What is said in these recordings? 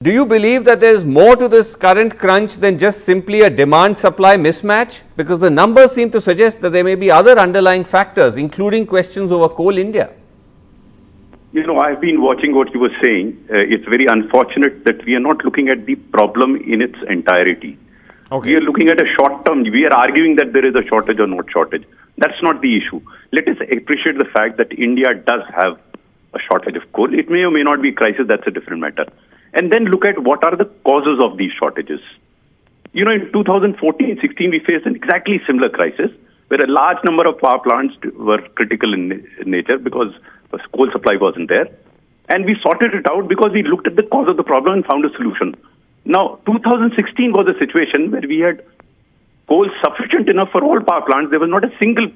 Do you believe that there is more to this current crunch than just simply a demand-supply mismatch? Because the numbers seem to suggest that there may be other underlying factors, including questions over Coal India. You know, I've been watching what you were saying. It's very unfortunate that we are not looking at the problem in its entirety. Okay. We are looking at a short term. We are arguing that there is a shortage or not shortage. That's not the issue. Let us appreciate the fact that India does have a shortage of coal. It may or may not be a crisis. That's a different matter. And then look at what are the causes of these shortages. You know, in 2014-16, we faced an exactly similar crisis where a large number of power plants were critical in nature because coal supply wasn't there. And we sorted it out because we looked at the cause of the problem and found a solution. Now, 2016 was a situation where we had coal sufficient enough for all power plants. There was not a single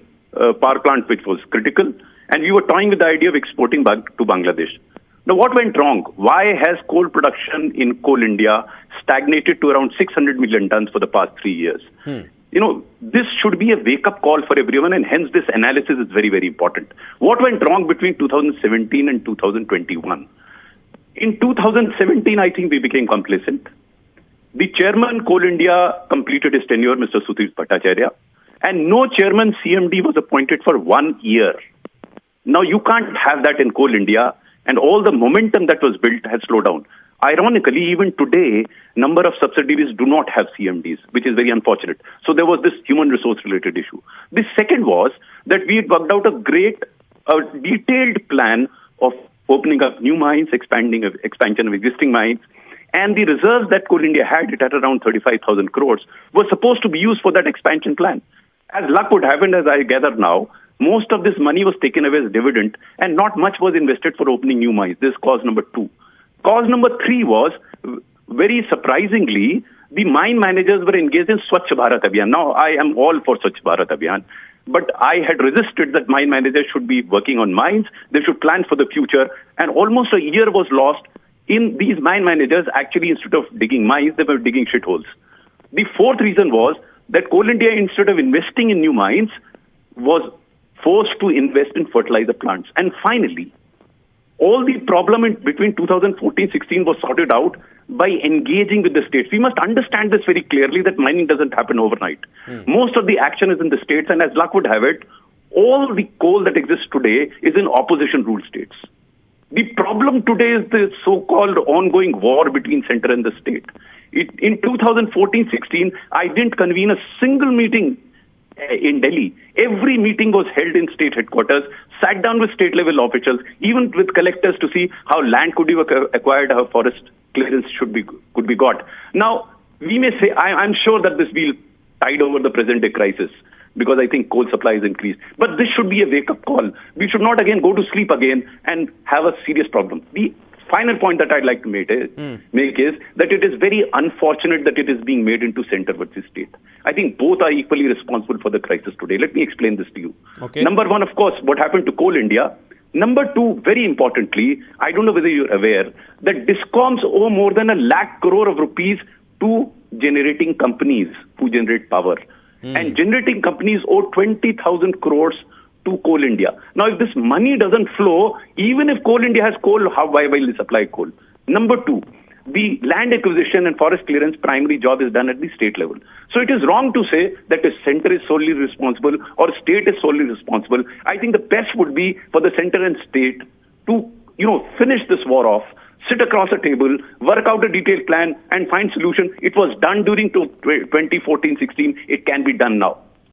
power plant which was critical. And we were toying with the idea of exporting back to Bangladesh. Now, what went wrong? Why has coal production in Coal India stagnated to around 600 million tons for the past 3 years? You know, this should be a wake-up call for everyone, and hence this analysis is very, very important. What went wrong between 2017 and 2021? In 2017, I think we became complacent. The chairman, Coal India, completed his tenure, Mr. Sudhir Bhattacharya, and no chairman CMD was appointed for 1 year. Now, you can't have that in Coal India, and all the momentum that was built has slowed down. Ironically, even today, number of subsidiaries do not have CMDs, which is very unfortunate. So there was this human resource related issue. The second was that we had worked out a detailed plan of opening up new mines, expansion of existing mines, and the reserves that Coal India had, it had around 35,000 crores, were supposed to be used for that expansion plan. As luck would have it, as I gather now, most of this money was taken away as dividend and not much was invested for opening new mines. This is cause number 2. Cause number 3 was, very surprisingly, the mine managers were engaged in Swachh Bharat Abhiyan. Now, I am all for Swachh Bharat Abhiyan, but I had resisted that mine managers should be working on mines. They should plan for the future. And almost a year was lost in these mine managers. Actually, instead of digging mines, they were digging shitholes. The fourth reason was that Coal India, instead of investing in new mines, was forced to invest in fertilizer plants. And finally, all the problem between 2014-16 was sorted out by engaging with the states. We must understand this very clearly, that mining doesn't happen overnight. Most of the action is in the states, and as luck would have it, all the coal that exists today is in opposition-ruled states. The problem today is the so-called ongoing war between center and the state. In 2014-16, I didn't convene a single meeting in Delhi. Every meeting was held in state headquarters, sat down with state level officials, even with collectors, to see how land could be acquired, how forest clearance could be got. Now, we may say, I'm sure that this will tide over the present day crisis, because I think coal supply is increased. But this should be a wake-up call. We should not again go to sleep again and have a serious problem. The final point that I'd like to make is that it is very unfortunate that it is being made into center versus state. I think both are equally responsible for the crisis today. Let me explain this to you. Okay. Number one, of course, what happened to Coal India. Number two, very importantly, I don't know whether you're aware that DISCOMs owe more than 1 lakh crore of rupees to generating companies who generate power. And generating companies owe 20,000 crores to Coal India. Now, if this money doesn't flow, even if Coal India has coal, why will they supply coal? Number two, the land acquisition and forest clearance primary job is done at the state level. So it is wrong to say that the center is solely responsible or state is solely responsible. I think the best would be for the center and state to, finish this war off, sit across a table, work out a detailed plan and find solution. It was done during 2014-16. It can be done now.